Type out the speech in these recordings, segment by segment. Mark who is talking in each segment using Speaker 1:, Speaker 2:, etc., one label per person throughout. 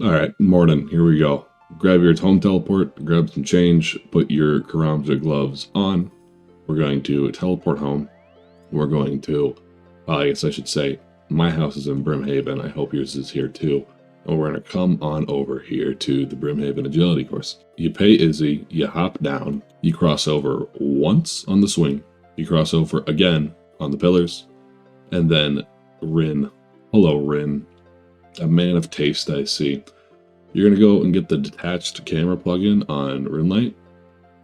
Speaker 1: Alright, morning, here we go. Grab your home teleport, grab some change, put your Karamja gloves on. We're going to teleport home. We're going to, I guess I should say, my house is in Brimhaven. I hope yours is here too. And we're going to come on over here to the Brimhaven Agility course. You pay Izzy, you hop down, you cross over once on the swing, you cross over again on the pillars, and then Rin. Hello, Rin. A man of taste, I see. You're going to go and get the detached camera plugin on Runelight,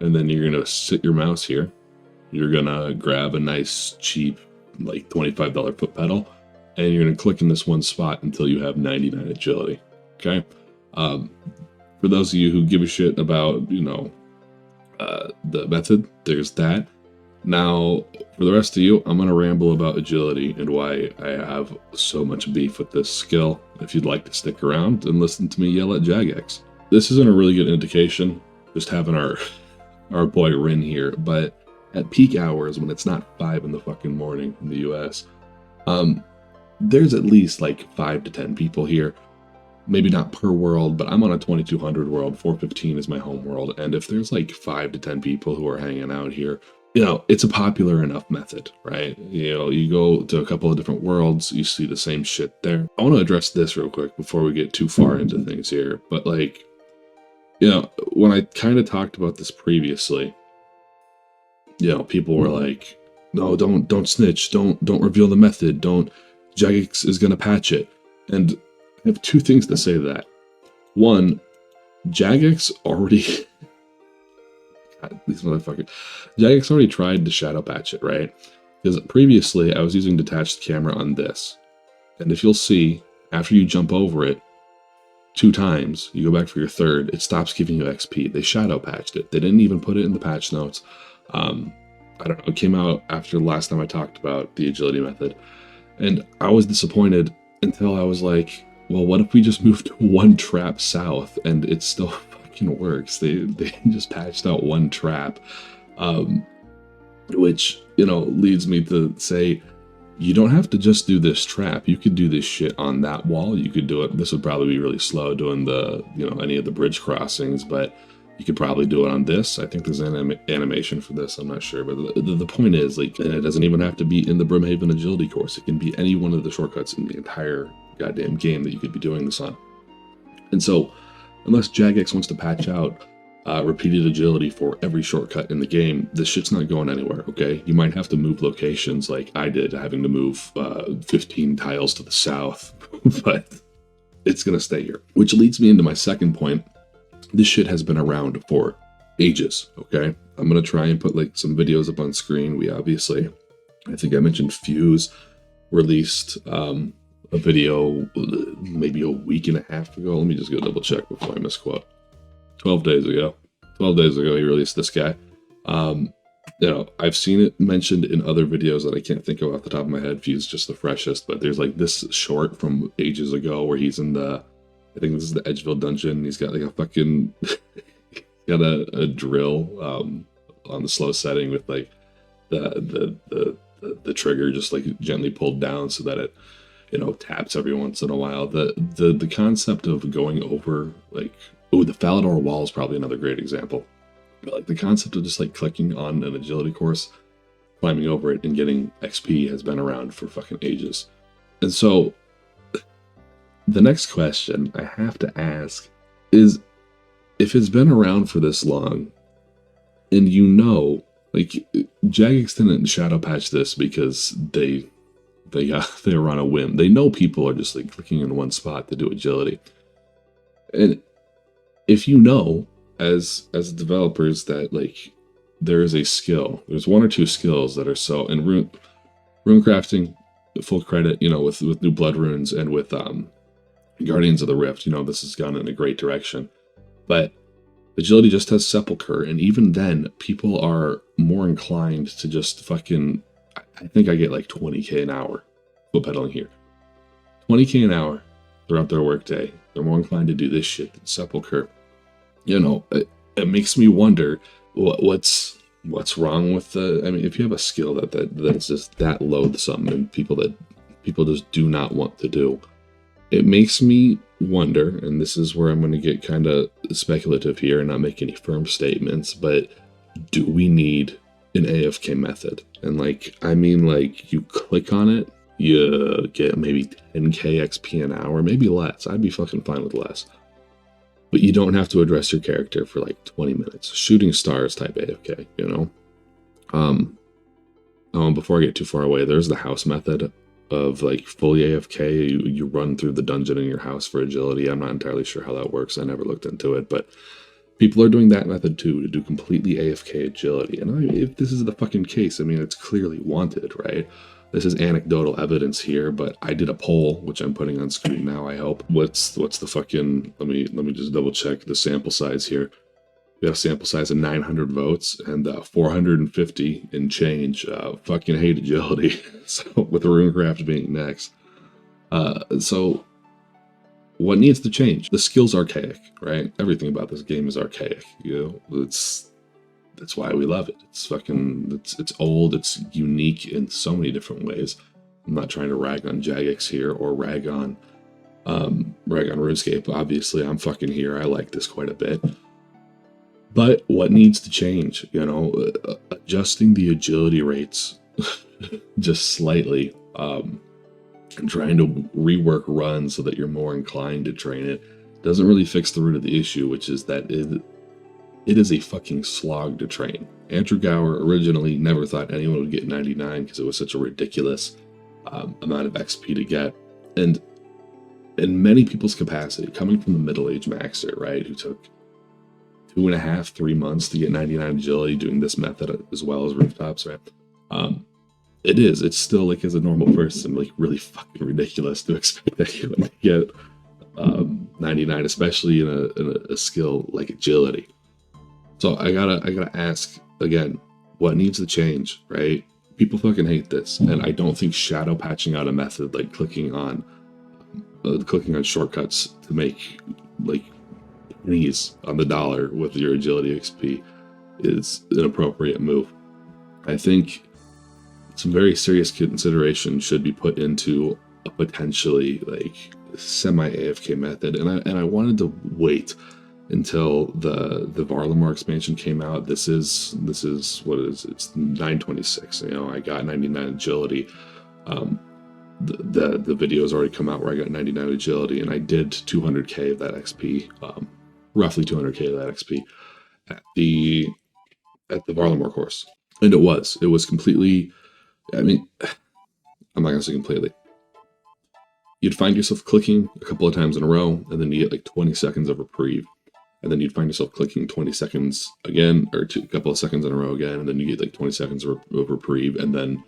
Speaker 1: and then you're going to sit your mouse here. You're going to grab a nice, cheap, like $25 foot pedal, and you're going to click in this one spot until you have 99 agility, okay? For those of you who give a shit about, the method, there's that. Now, for the rest of you, I'm going to ramble about agility and why I have so much beef with this skill. If you'd like to stick around and listen to me yell at Jagex. This isn't a really good indication, just having our boy Rin here, but at peak hours when it's not 5 in the fucking morning in the US, there's at least like 5 to 10 people here. Maybe not per world, but I'm on a 2200 world, 415 is my home world, and if there's like 5 to 10 people who are hanging out here, it's a popular enough method, right? You go to a couple of different worlds, you see the same shit there. I want to address this real quick before we get too far into things here. But when I kind of talked about this previously, people were like, no, don't snitch, don't reveal the method, Jagex is gonna patch it. And I have 2 things to say to that. One, Jagex already God, these motherfuckers. Jagex already tried to shadow patch it, right? Because previously I was using detached camera on this. And if you'll see, after you jump over it 2 times, you go back for your 3rd, it stops giving you XP. They shadow patched it. They didn't even put it in the patch notes. I don't know, it came out after the last time I talked about the agility method. And I was disappointed until I was like, well, what if we just moved 1 trap south and it still fucking works? They just patched out 1 trap, which, leads me to say, you don't have to just do this trap. You could do this shit on that wall. You could do it. This would probably be really slow doing the, any of the bridge crossings, but you could probably do it on this. I think there's an animation for this. I'm not sure, but the point is, and it doesn't even have to be in the Brimhaven agility course. It can be any one of the shortcuts in the entire goddamn game that you could be doing this on. And so, unless Jagex wants to patch out repeated agility for every shortcut in the game, this shit's not going anywhere, okay? You might have to move locations like I did, having to move 15 tiles to the south, but it's gonna stay here. Which leads me into my second point. This shit has been around for ages, okay? I'm gonna try and put some videos up on screen. I think I mentioned Fuse released a video maybe a week and a half ago. Let me just go double check before I misquote. 12 days ago. 12 days ago he released this guy. I've seen it mentioned in other videos that I can't think of off the top of my head. Fuse just the freshest, but there's this short from ages ago where he's in I think this is the Edgeville dungeon. He's got a fucking got a drill on the slow setting with the trigger just gently pulled down so that it taps every once in a while. The concept of going over the Falador wall is probably another great example. But the concept of just clicking on an agility course, climbing over it, and getting XP has been around for fucking ages. And so the next question I have to ask is, if it's been around for this long, and Jagex didn't shadow patch this because they were on a whim. They know people are just clicking in one spot to do agility. And if as developers that there is a skill, there's 1 or 2 skills that are so, and rune crafting, full credit, with New Blood Runes and with Guardians of the Rift, this has gone in a great direction. But agility just has Sepulcher, and even then, people are more inclined to just fucking, I think I get 20k an hour foot pedaling here. 20k an hour throughout their workday. They're more inclined to do this shit than Sepulcher. It makes me wonder what's wrong with if you have a skill that's just that loathsome and people just do not want to do, it makes me wonder, and this is where I'm going to get kind of speculative here and not make any firm statements, but do we need an AFK method? And like, I mean, like, you click on it, you get maybe 10k XP an hour, maybe less. I'd be fucking fine with less. But you don't have to address your character for like 20 minutes. Shooting stars type AFK, you know? Before I get too far away, there's the house method of like fully AFK. You run through the dungeon in your house for agility. I'm not entirely sure how that works. I never looked into it, but people are doing that method too, to do completely AFK agility. And if this is the fucking case, I mean, it's clearly wanted, right? This is anecdotal evidence here, but I did a poll, which I'm putting on screen now, I hope. What's the fucking, let me just double check the sample size here. We have a sample size of 900 votes, and 450 and change fucking hate agility. So with runecraft being next. So what needs to change? The skill's archaic, right? Everything about this game is archaic. You know, that's why we love it. It's fucking, it's old, it's unique in so many different ways. I'm not trying to rag on Jagex here or rag on RuneScape. Obviously, I'm fucking here. I like this quite a bit. But what needs to change? You know, adjusting the agility rates just slightly, and trying to rework runs so that you're more inclined to train it doesn't really fix the root of the issue, which is that it is a fucking slog to train. Andrew Gower originally never thought anyone would get 99 because it was such a ridiculous amount of XP to get. And in many people's capacity, coming from the middle-aged maxer, right, who took 2.5, 3 months to get 99 agility doing this method as well as rooftops, right? It's still, like, as a normal person, like, really fucking ridiculous to expect that you would get 99, especially in a skill like agility. So I gotta ask again, what needs to change, right? People fucking hate this, and I don't think shadow patching out a method like clicking on shortcuts to make like pennies on the dollar with your agility XP is an appropriate move. I think some very serious consideration should be put into a potentially like semi-AFK method, and I wanted to wait until the Varlamar expansion came out. This is what it is. It's 926. You know, I got 99 agility. The video has already come out where I got 99 agility, and I did 200k of that XP, roughly 200k of that XP at the Varlamar course, and it was completely. I mean, I'm not gonna say completely. You'd find yourself clicking a couple of times in a row, and then you get like 20 seconds of reprieve. And then you'd find yourself clicking 20 seconds again, or a couple of seconds in a row again, and then you get like 20 seconds of reprieve, and then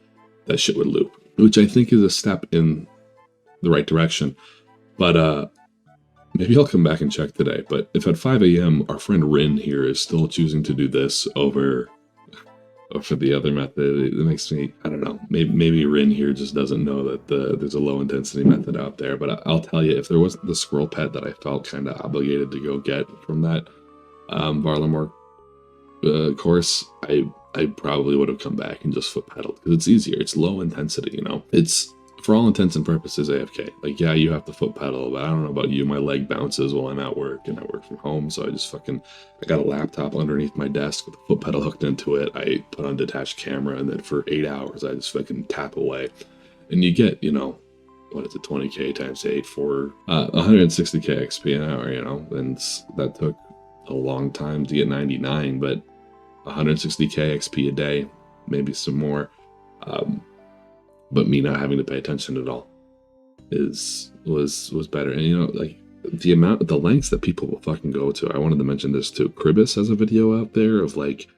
Speaker 1: that shit would loop, which I think is a step in the right direction. But maybe I'll come back and check today. But if at 5 a.m. our friend Rin here is still choosing to do this over the other method, it makes me, I don't know, maybe Rin here just doesn't know that there's a low intensity method out there. But I'll tell you, if there wasn't the squirrel pet that I felt kind of obligated to go get from that Varlamar course, I probably would have come back and just foot pedaled, because it's easier. It's low intensity, you know. It's, for all intents and purposes, AFK. Like, yeah, you have to foot pedal, but I don't know about you, my leg bounces while I'm at work, and I work from home, so I got a laptop underneath my desk with a foot pedal hooked into it. I put on detached camera, and then for 8 hours, I just fucking tap away. And you get, you know, what is it, 20k times 8 for 160k XP an hour, you know, and that took a long time to get 99, but 160k XP a day, maybe some more. But me not having to pay attention at all was better. And you know, like the lengths that people will fucking go to. I wanted to mention this too. Kribis has a video out there of like,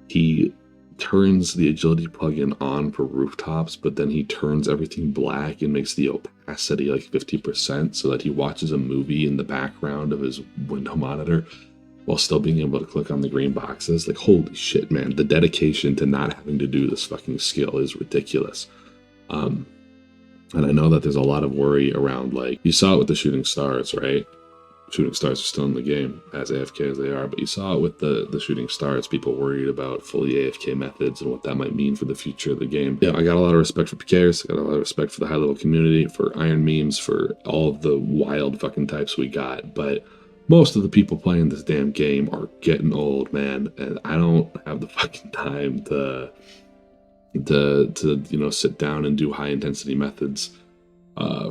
Speaker 1: he turns the agility plugin on for rooftops, but then he turns everything black and makes the opacity like 50% so that he watches a movie in the background of his window monitor while still being able to click on the green boxes. Like, holy shit, man. The dedication to not having to do this fucking skill is ridiculous. And I know that there's a lot of worry around, like, you saw it with the shooting stars, right? shooting stars are still in the game, as AFK as they are, but you saw it with the shooting stars, people worried about fully AFK methods and what that might mean for the future of the game. Yeah, I got a lot of respect for PKers, I got a lot of respect for the high-level community, for iron memes, for all of the wild fucking types we got, but most of the people playing this damn game are getting old, man, and I don't have the fucking time to you know, sit down and do high-intensity methods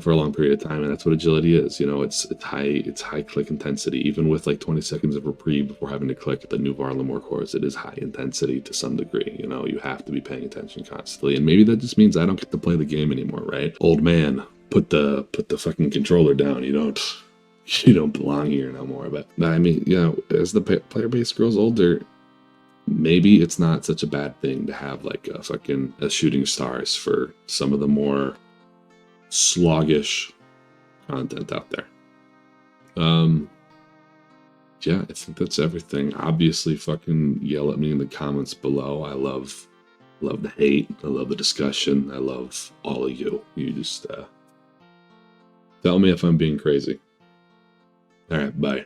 Speaker 1: for a long period of time, and that's what agility is. You know, it's high click intensity, even with like 20 seconds of reprieve before having to click the new Varlamore cores. It is high intensity to some degree. You know, you have to be paying attention constantly, and maybe that just means I don't get to play the game anymore, right? Old man, put the fucking controller down. You don't belong here no more. But I mean, you know, as the player base grows older, maybe it's not such a bad thing to have like a shooting stars for some of the more sluggish content out there. Yeah, I think that's everything. Obviously, fucking yell at me in the comments below. I love the hate. I love the discussion. I love all of you. You just tell me if I'm being crazy. All right, bye.